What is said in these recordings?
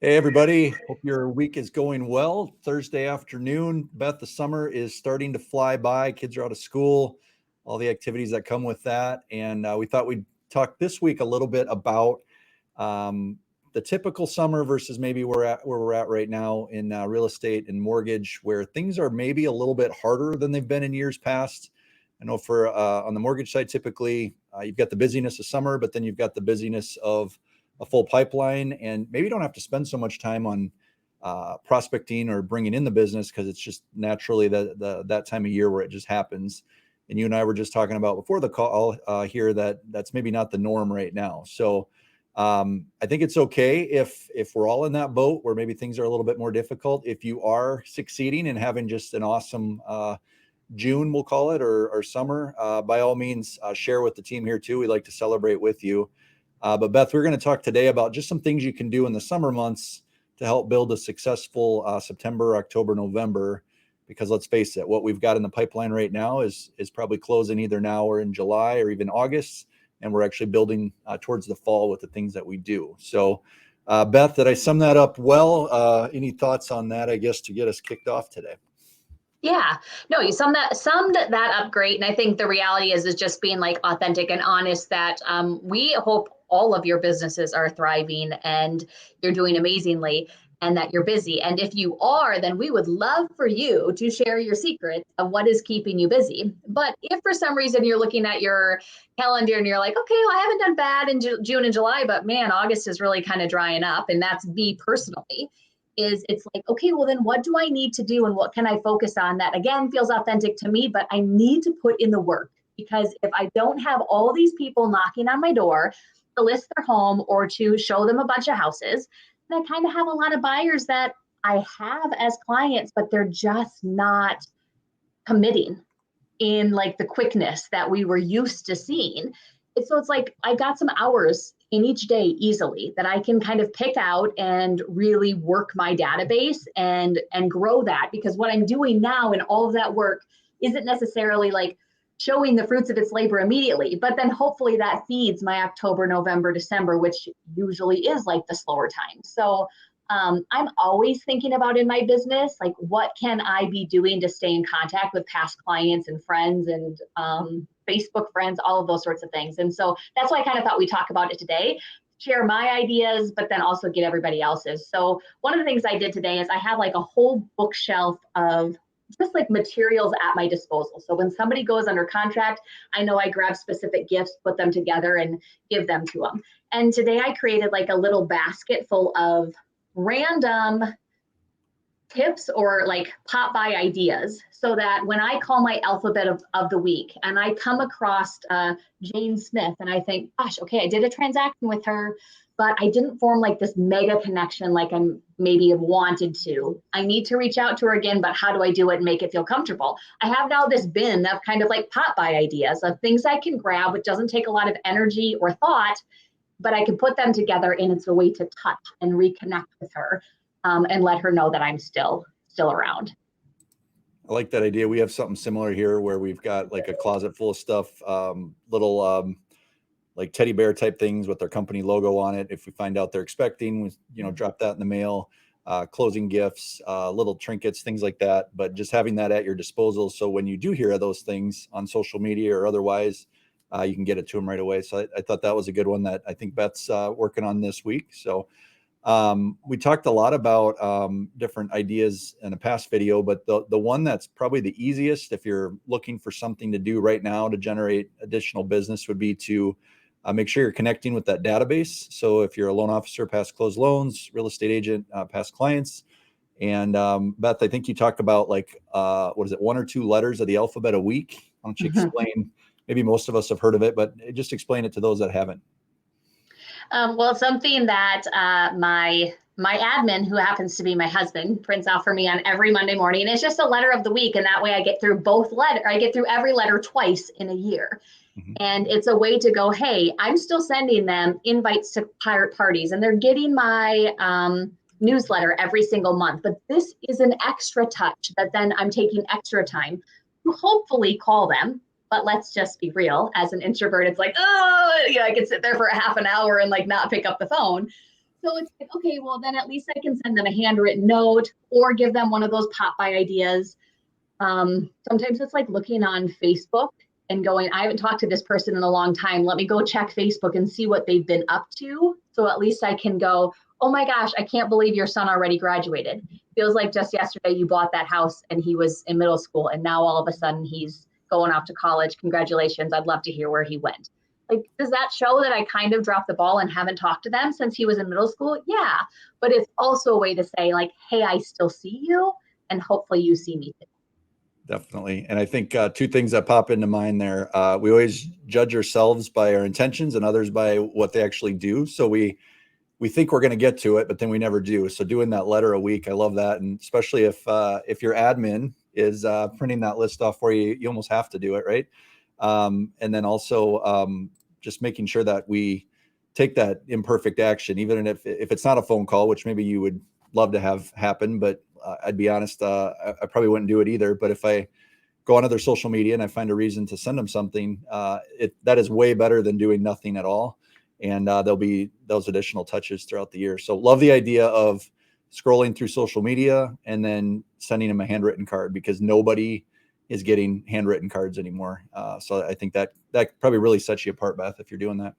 Hey, everybody. Hope your week is going well. Thursday afternoon. Beth, the summer is starting to fly by. Kids are out of school, all the activities that come with that. And we thought we'd talk this week a little bit about um, the typical summer versus maybe where we're at right now in real estate and mortgage, where things are maybe a little bit harder than they've been in years past. I know for on the mortgage side, typically you've got the busyness of summer, but then you've got the busyness of a full pipeline, and maybe you don't have to spend so much time on prospecting or bringing in the business because it's just naturally that time of year where it just happens. And you and I were just talking about before the call here that that's maybe not the norm right now. So I think it's okay if we're all in that boat where maybe things are a little bit more difficult. If you are succeeding and having just an awesome June, we'll call it, or summer, by all means, share with the team here too. We like to celebrate with you. But Beth, we're going to talk today about just some things you can do in the summer months to help build a successful September, October, November. Because let's face it, what we've got in the pipeline right now is probably closing either now or in July or even August, and we're actually building towards the fall with the things that we do. So, Beth, did I sum that up well? Any thoughts on that? I guess to get us kicked off today. Yeah, no, you summed that up great. And I think the reality is just being like authentic and honest that we hope all of your businesses are thriving and you're doing amazingly and that you're busy. And if you are, then we would love for you to share your secrets of what is keeping you busy. But if for some reason you're looking at your calendar and you're like, okay, well, I haven't done bad in June and July, but man, August is really kind of drying up. And that's me personally is it's like, okay, well then what do I need to do and what can I focus on that again feels authentic to me, but I need to put in the work because if I don't have all these people knocking on my door to list their home or to show them a bunch of houses, then I kind of have a lot of buyers that I have as clients, but they're just not committing in like the quickness that we were used to seeing. So it's like I got some hours in each day easily that I can kind of pick out and really work my database and grow that because what I'm doing now and all of that work isn't necessarily like showing the fruits of its labor immediately, but then hopefully that feeds my October, November, December, which usually is like the slower time. So I'm always thinking about in my business, like what can I be doing to stay in contact with past clients and friends and Facebook friends, all of those sorts of things. And so that's why I kind of thought we'd talk about it today, share my ideas, but then also get everybody else's. So one of the things I did today is I have like a whole bookshelf of just like materials at my disposal. So when somebody goes under contract, I know I grab specific gifts, put them together and give them to them. And today I created like a little basket full of random tips or like pop by ideas so that when I call my alphabet of the week and I come across Jane Smith and I think, gosh, okay, I did a transaction with her, but I didn't form like this mega connection like I maybe have wanted to. I need to reach out to her again, but how do I do it and make it feel comfortable? I have now this bin of kind of like pop by ideas of things I can grab, which doesn't take a lot of energy or thought, but I can put them together and it's a way to touch and reconnect with her and let her know that I'm still around. I like that idea. We have something similar here where we've got like a closet full of stuff, little like teddy bear type things with their company logo on it. If we find out they're expecting, we drop that in the mail, closing gifts, little trinkets, things like that. But just having that at your disposal. So when you do hear of those things on social media or otherwise, you can get it to them right away. So I thought that was a good one that I think Beth's working on this week. So we talked a lot about different ideas in a past video, but the one that's probably the easiest if you're looking for something to do right now to generate additional business would be to make sure you're connecting with that database. So if you're a loan officer, past closed loans, real estate agent, past clients. And Beth, I think you talked about like, what is it, 1 or 2 letters of the alphabet a week? Why don't you explain? Maybe most of us have heard of it, but just explain it to those that haven't. Well, something that my admin, who happens to be my husband, prints out for me on every Monday morning. And it's just a letter of the week. And that way I get through I get through every letter twice in a year. Mm-hmm. And it's a way to go, hey, I'm still sending them invites to pirate parties and they're getting my newsletter every single month. But this is an extra touch that then I'm taking extra time to hopefully call them. But let's just be real. As an introvert, it's like, oh, I could sit there for a half an hour and like not pick up the phone. So it's like, okay, well, then at least I can send them a handwritten note or give them one of those pop by ideas. Sometimes it's like looking on Facebook and going, I haven't talked to this person in a long time. Let me go check Facebook and see what they've been up to. So at least I can go, oh my gosh, I can't believe your son already graduated. Feels like just yesterday you bought that house and he was in middle school and now all of a sudden he's going off to college. Congratulations. I'd love to hear where he went. Like, does that show that I kind of dropped the ball and haven't talked to them since he was in middle school? Yeah. But it's also a way to say like, hey, I still see you and hopefully you see me too. Definitely. And I think two things that pop into mind there. We always judge ourselves by our intentions and others by what they actually do. So we think we're going to get to it, but then we never do. So doing that letter a week, I love that. And especially if your admin is printing that list off for you, you almost have to do it, right? And then also just making sure that we take that imperfect action, even if it's not a phone call, which maybe you would love to have happen, but I'd be honest, I probably wouldn't do it either. But if I go on other social media and I find a reason to send them something, that is way better than doing nothing at all. And there'll be those additional touches throughout the year. So love the idea of scrolling through social media and then sending them a handwritten card, because nobody is getting handwritten cards anymore. So I think that probably really sets you apart, Beth, if you're doing that.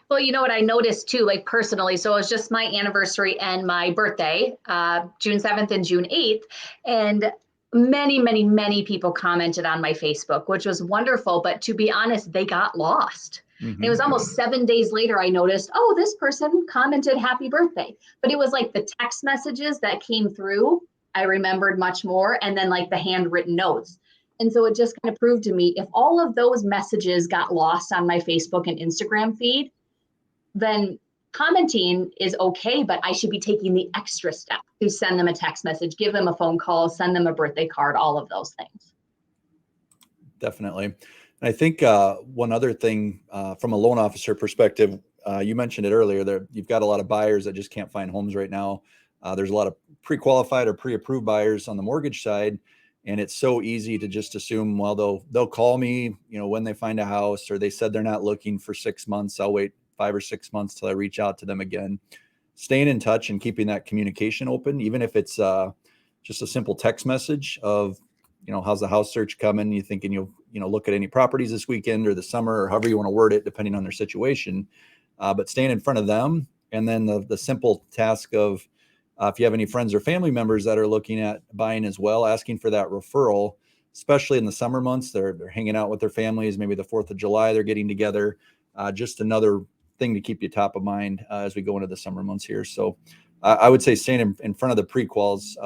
Well, you know what I noticed too, like personally, so it was just my anniversary and my birthday, June 7th and June 8th. And many, many, many people commented on my Facebook, which was wonderful. But to be honest, they got lost. Mm-hmm. And it was almost 7 days later, I noticed, oh, this person commented happy birthday. But it was like the text messages that came through, I remembered much more. And then like the handwritten notes. And so it just kind of proved to me, if all of those messages got lost on my Facebook and Instagram feed, then commenting is okay, but I should be taking the extra step to send them a text message, give them a phone call, send them a birthday card, all of those things. Definitely. And I think one other thing from a loan officer perspective, you mentioned it earlier, there you've got a lot of buyers that just can't find homes right now. There's a lot of pre-qualified or pre-approved buyers on the mortgage side. And it's so easy to just assume, well, they'll call me, when they find a house, or they said they're not looking for 6 months. I'll wait 5 or 6 months till I reach out to them again. Staying in touch and keeping that communication open, even if it's just a simple text message of, how's the house search coming? You thinking you'll, look at any properties this weekend or the summer, or however you want to word it, depending on their situation. But staying in front of them, and then the simple task of, if you have any friends or family members that are looking at buying as well, asking for that referral, especially in the summer months. They're hanging out with their families, maybe the 4th of July, they're getting together. Just another thing to keep you top of mind as we go into the summer months here. So I would say staying in front of the pre-quals,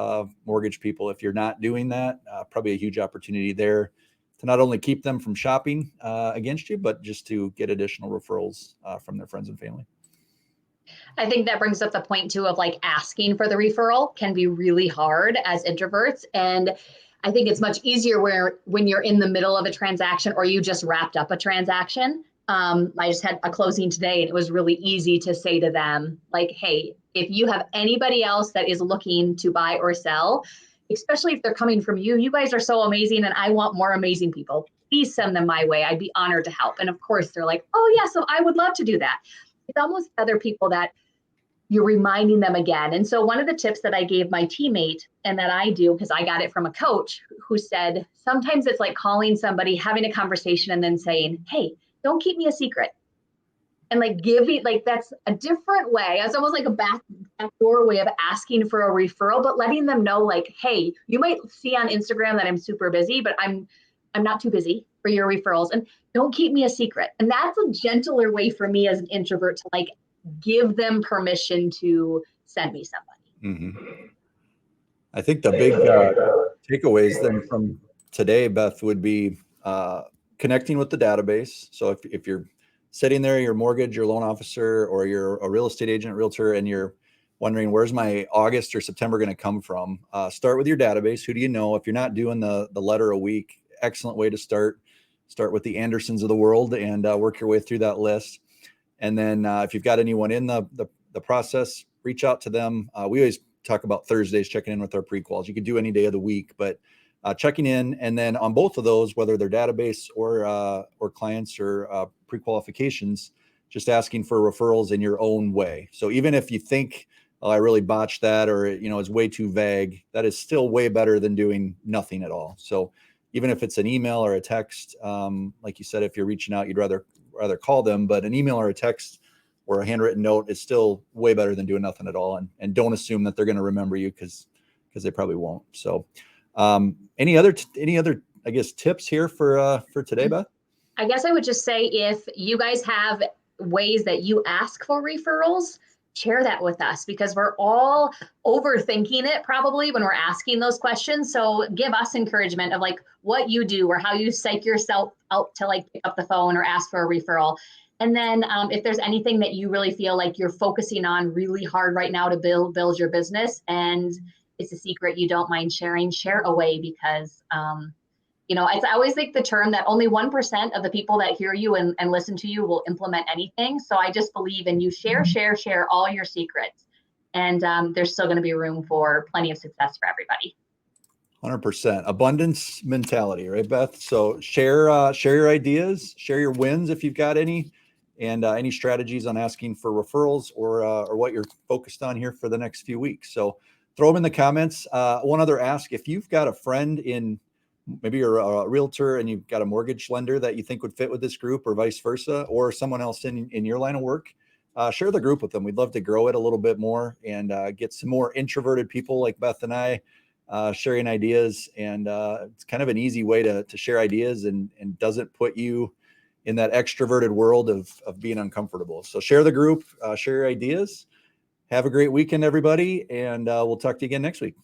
mortgage people, if you're not doing that, probably a huge opportunity there to not only keep them from shopping against you, but just to get additional referrals from their friends and family. I think that brings up the point too of like asking for the referral can be really hard as introverts. And I think it's much easier when you're in the middle of a transaction or you just wrapped up a transaction. I just had a closing today and it was really easy to say to them like, hey, if you have anybody else that is looking to buy or sell, especially if they're coming from you, you guys are so amazing and I want more amazing people. Please send them my way. I'd be honored to help. And of course they're like, oh yeah, so I would love to do that. It's almost other people that you're reminding them again. And so one of the tips that I gave my teammate and that I do, because I got it from a coach who said, sometimes it's like calling somebody, having a conversation and then saying, hey, don't keep me a secret. And like give me, like, that's a different way. It's almost like a backdoor way of asking for a referral, but letting them know like, hey, you might see on Instagram that I'm super busy, but I'm not too busy for your referrals, and don't keep me a secret. And that's a gentler way for me as an introvert to like give them permission to send me somebody. Mm-hmm. I think the big takeaways then from today, Beth, would be connecting with the database. So if you're sitting there, your mortgage, your loan officer, or you're a real estate agent, realtor, and you're wondering where's my August or September going to come from, start with your database. Who do you know? If you're not doing the letter a week, excellent way to start with the Andersons of the world and work your way through that list. And then if you've got anyone in the process, reach out to them. We always talk about Thursdays, checking in with our pre-quals. You could do any day of the week, but checking in. And then on both of those, whether they're database or clients or pre-qualifications, just asking for referrals in your own way. So even if you think, oh, I really botched that, or, it's way too vague, that is still way better than doing nothing at all. So even if it's an email or a text, like you said, if you're reaching out, you'd rather call them, but an email or a text or a handwritten note is still way better than doing nothing at all. And don't assume that they're going to remember you, because they probably won't. So any other, I guess, tips here for today, Beth? I guess I would just say, if you guys have ways that you ask for referrals, share that with us, because we're all overthinking it probably when we're asking those questions. So give us encouragement of like what you do or how you psych yourself out to like pick up the phone or ask for a referral. And then if there's anything that you really feel like you're focusing on really hard right now to build your business, and it's a secret you don't mind sharing, share away, because I always think the term that only 1% of the people that hear you and listen to you will implement anything. So I just believe in you. Share all your secrets. And there's still going to be room for plenty of success for everybody. 100% abundance mentality, right, Beth? So share your ideas, share your wins if you've got any, and any strategies on asking for referrals or what you're focused on here for the next few weeks. So throw them in the comments. One other ask: if you've got a friend maybe you're a realtor and you've got a mortgage lender that you think would fit with this group, or vice versa, or someone else in your line of work, share the group with them. We'd love to grow it a little bit more and get some more introverted people like Beth and I sharing ideas. And it's kind of an easy way to share ideas and doesn't put you in that extroverted world of being uncomfortable. So share the group, share your ideas. Have a great weekend, everybody. And we'll talk to you again next week.